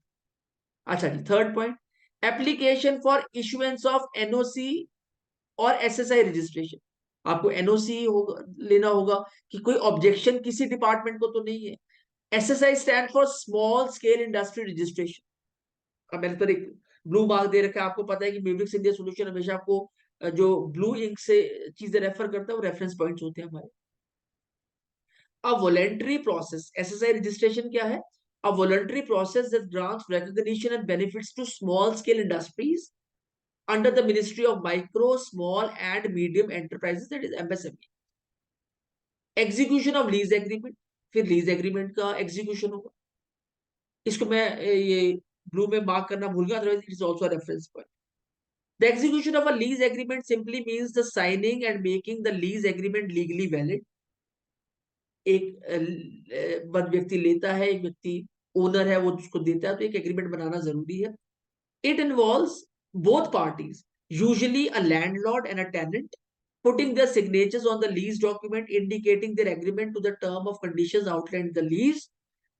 है। अच्छा जी, third point, application for issuance of NOC और एसएसआई रजिस्ट्रेशन। आपको एनओसी होगा, लेना होगा कि कोई ऑब्जेक्शन किसी डिपार्टमेंट को तो नहीं है। SSI stand for small scale industry registration. अब मैंने तो एक ब्लू मार्क दे रखा है, आपको पता है कि मेविक्स इंडिया सोल्यूशन हमेशा आपको जो ब्लू इंक से चीजें रेफर करता है वो रेफरेंस पॉइंट्स होते हैं हमारे। A voluntary process, SSI registration क्या है? A voluntary process that grants recognition and benefits to small scale industries under the Ministry of Micro, Small and Medium Enterprises, that is MSME. Execution of lease agreement, फिर lease agreement का execution होगा। इसको मैं ये blue में mark करना भूल गया, otherwise it is also a reference point. The execution of a lease agreement simply means the signing and making the lease agreement legally valid. एक व्यक्ति लेता है, एक व्यक्ति ओनर है वो उसको देता है, तो एक एग्रीमेंट बनाना जरूरी है। It involves both parties, usually a landlord and a tenant, putting their signatures on the lease document indicating their agreement to the term of conditions outlined in the lease.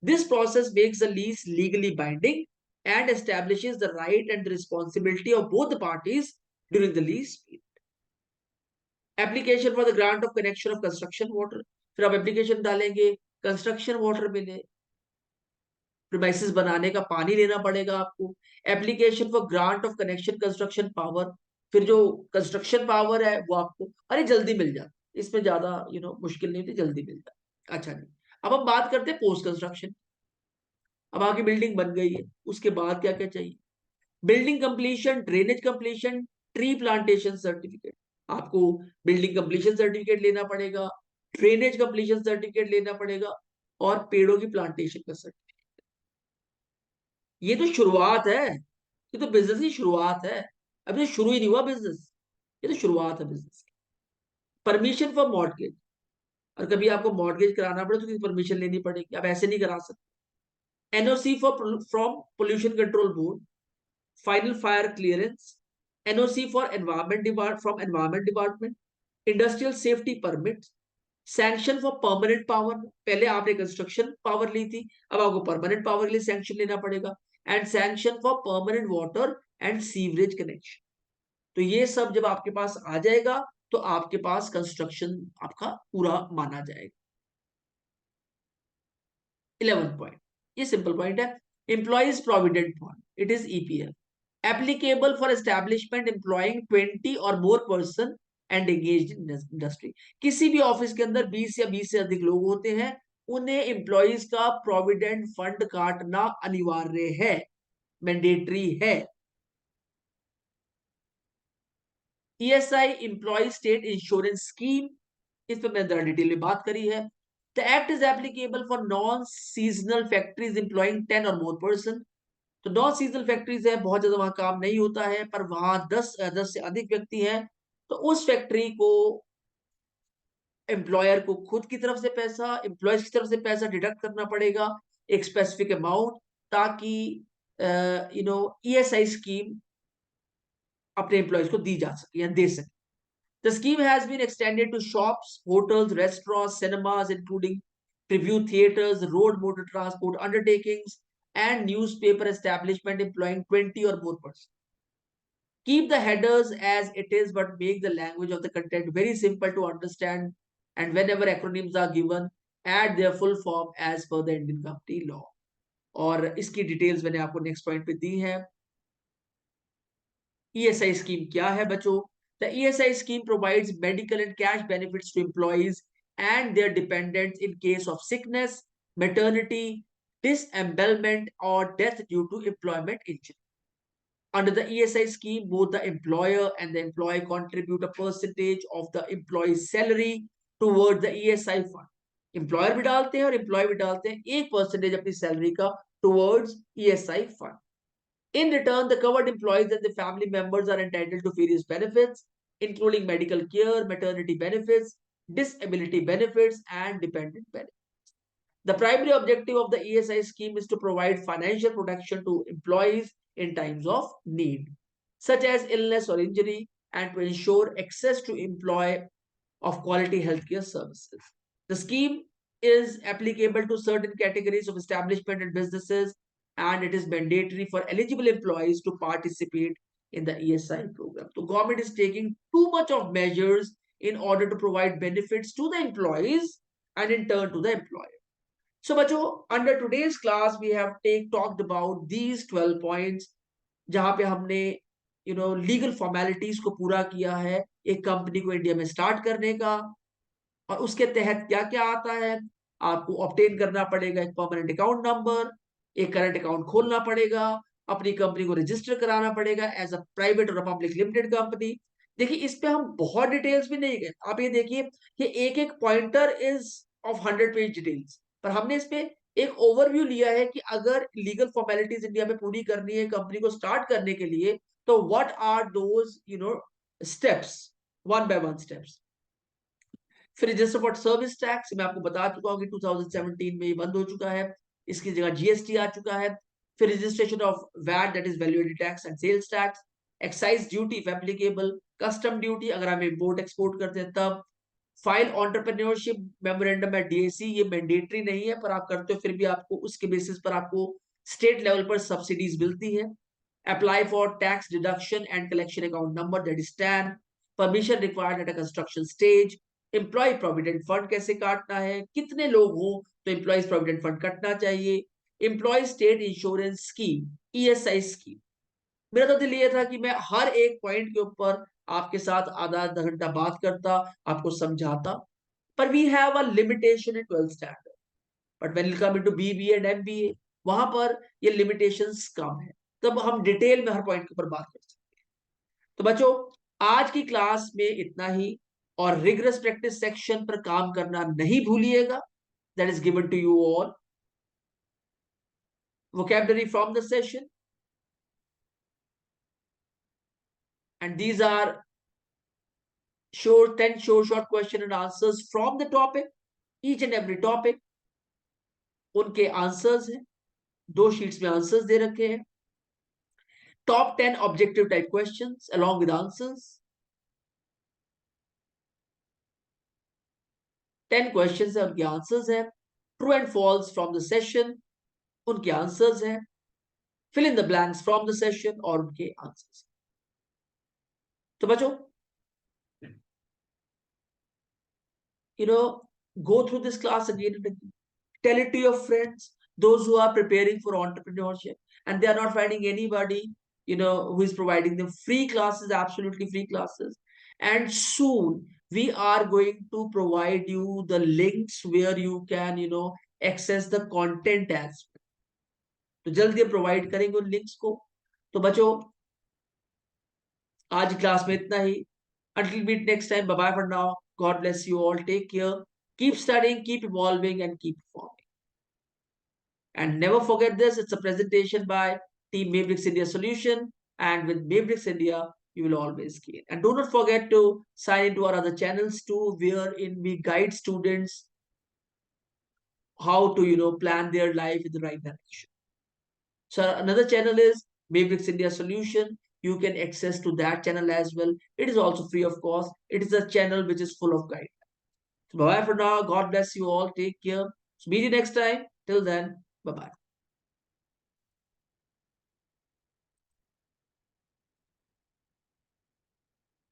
This process makes the lease legally binding and establishes the right and the responsibility of both the parties during the lease. Application for the grant of connection of construction water, फिर आप application डालेंगे construction water मिले, premises बनाने का पानी लेना पड़ेगा आपको। Application for grant of connection construction power, फिर जो कंस्ट्रक्शन पावर है वो आपको अरे जल्दी मिल जाता, इसमें ज्यादा मुश्किल नहीं होती, जल्दी मिल जाता। अच्छा जी, अब हम बात करते हैं पोस्ट कंस्ट्रक्शन। अब आपकी बिल्डिंग बन गई है, उसके बाद क्या क्या चाहिए? Building completion, drainage completion, tree plantation certificate. आपको बिल्डिंग कंप्लीशन सर्टिफिकेट लेना पड़ेगा, ड्रेनेज कंप्लीशन सर्टिफिकेट लेना पड़ेगा, और पेड़ों की प्लांटेशन का सर्टिफिकेट। ये तो शुरुआत है, ये तो बिजनेस की शुरुआत है, अभी तो शुरू ही नहीं हुआ बिजनेस, ये तो शुरुआत है बिजनेस की। परमिशन फॉर मॉर्गेज, और कभी आपको मॉर्गेज कराना पड़े तो परमिशन लेनी पड़ेगी, आप ऐसे नहीं करा सकते। NOC for from pollution control board, final fire clearance, NOC for environment depart from environment department, industrial safety permit, sanction for permanent power, पहले आपने कंस्ट्रक्शन पावर ली थी, अब आपको परमानेंट पावर के लिए सैंक्शन लेना पड़ेगा, and sanction for permanent water and sewerage connection. तो ये सब जब आपके पास आ जाएगा तो आपके पास कंस्ट्रक्शन आपका पूरा माना जाएगा। 11 पॉइंट, ये सिंपल पॉइंट है। Employees provident fund, it is EPF, applicable for establishment employing 20 और more person and engaged in industry. किसी भी ऑफिस के अंदर 20 या 20 से अधिक लोग होते हैं, उन्हें एम्प्लॉइज का प्रोविडेंट फंड काटना अनिवार्य है, मैंडेटरी है। ESI employ state insurance scheme, इस पर मैंने जरा डिटेल में बात करी है। The act is applicable for non seasonal factories employing 10 और मोर पर्सन। तो नॉन सीजनल फैक्ट्रीज है, बहुत ज्यादा वहां काम नहीं होता है, पर वहां 10 से अधिक व्यक्ति हैं, तो उस फैक्ट्री को एम्प्लॉयर को खुद की तरफ से पैसा, एम्प्लॉयज की तरफ से पैसा डिडक्ट करना पड़ेगा, एक स्पेसिफिक अमाउंट, ताकि ईएसआई स्कीम अपने एम्प्लॉयज को दी जा सके या दे सके। The scheme has been extended to shops, hotels, restaurants, cinemas, including preview theaters, road motor transport undertakings, and newspaper establishment employing 20 or more persons. Keep the headers as it is, but make the language of the content very simple to understand. And whenever acronyms are given, add their full form as per the Indian Company Law. और इसकी details मैंने आपको next point पे दी है। ESI scheme क्या है बच्चों? The ESI scheme provides medical and cash benefits to employees and their dependents in case of sickness, maternity, disembowelment, or death due to employment injury. Under the ESI scheme, both the employer and the employee contribute a percentage of the employee's salary toward the ESI fund. Employer भी डालते हैं और employee भी डालते हैं 1% अपनी salary का towards ESI fund. In return, the covered employees and the family members are entitled to various benefits, including medical care, maternity benefits, disability benefits, and dependent benefits. The primary objective of the ESI scheme is to provide financial protection to employees in times of need, such as illness or injury, and to ensure access to employ of quality healthcare services. The scheme is applicable to certain categories of establishment and businesses, and it is mandatory for eligible employees to participate in the ESI program. So government is taking too much of measures in order to provide benefits to the employees and in turn to the employer. So बच्चों, under today's class we have talked about these 12 points, जहां पे हमने legal formalities को पूरा किया है एक company को इंडिया में स्टार्ट करने का। और उसके तहत क्या क्या आता है, आपको ऑब्टेन करना पड़ेगा एक परमानेंट अकाउंट नंबर, एक करंट अकाउंट खोलना पड़ेगा, अपनी कंपनी को रजिस्टर कराना पड़ेगा एज अ प्राइवेट और पब्लिक लिमिटेड कंपनी। देखिए इस पे हम बहुत डिटेल्स भी नहीं गए, आप ये देखिए कि एक एक pointer is of 100 page details, पर हमने इस पे एक ओवरव्यू लिया है कि अगर लीगल फॉर्मेलिटीज इंडिया में पूरी करनी है कंपनी को स्टार्ट करने के लिए, तो what are those steps, one by one steps. फिर रजिस्टर फॉर सर्विस टैक्स मैं आपको बता चुका हूँ कि 2017 में ये बंद हो चुका है, इसकी जगह जीएसटी आ चुका है। फिर registration of VAT, that is value added tax and sales tax, excise duty if applicable, custom duty अगर हम इंपोर्ट एक्सपोर्ट करते हैं तब, file entrepreneurship memorandum at DAC, ये मैंडेटरी नहीं है पर आप करते हो, फिर भी आपको उसके बेसिस पर आपको स्टेट लेवल पर सब्सिडीज मिलती है। Apply for tax deduction and collection account number, that is TAN, permission required at a construction stage, employ provident fund कैसे काटना है, कितने लोग हो तो एम्प्लॉयज प्रोविडेंट फंड कटना चाहिए, employ state insurance scheme, ESI scheme. मेरा तो दिल ये था कि मैं हर एक पॉइंट के ऊपर आपके साथ आधा आधा घंटा बात करता, आपको समझाता, पर we have a limitation in 12th standard, but when it come into BBA and MBA वहां पर ये लिमिटेशंस कम है, तब हम डिटेल में हर पॉइंट के ऊपर बात कर सकते हैं। तो बच्चों आज की क्लास में इतना ही, और रिगरस प्रैक्टिस सेक्शन पर काम करना नहीं भूलिएगा, that is given to you all. vocabulary from the session, and these are short 10 short question and answers from the topic. Each and every topic उनके आंसर्स हैं, 2 शीट्स में आंसर्स दे रखे हैं. Top 10 objective type questions along with answers. 10 questions है, उनके answers हैं. True and false from the session, उनके answers हैं. Fill in the blanks from the session और उनके आंसर्स. तो बच्चों, go through this class again and again. Tell it to your friends, those who are preparing for entrepreneurship and they are not finding anybody, who is providing them free classes, absolutely free classes. And soon we are going to provide you the links where you can, access the content as well. तो जल्दी हम provide करेंगे उन links को. तो बच्चों, आज class में इतना ही. Until we meet next time, bye bye for now. God bless you all. Take care. Keep studying, keep evolving, and keep performing. And never forget this, it's a presentation by Team Mavericks India Solution. And with Mavericks India, you will always gain. And do not forget to sign into our other channels too, wherein we guide students how to, plan their life in the right direction. So another channel is Mavericks India Solution. You can access to that channel as well. It is also free of cost. It is a channel which is full of guidance. So bye for now. God bless you all. Take care. So meet you next time. Till then, bye-bye.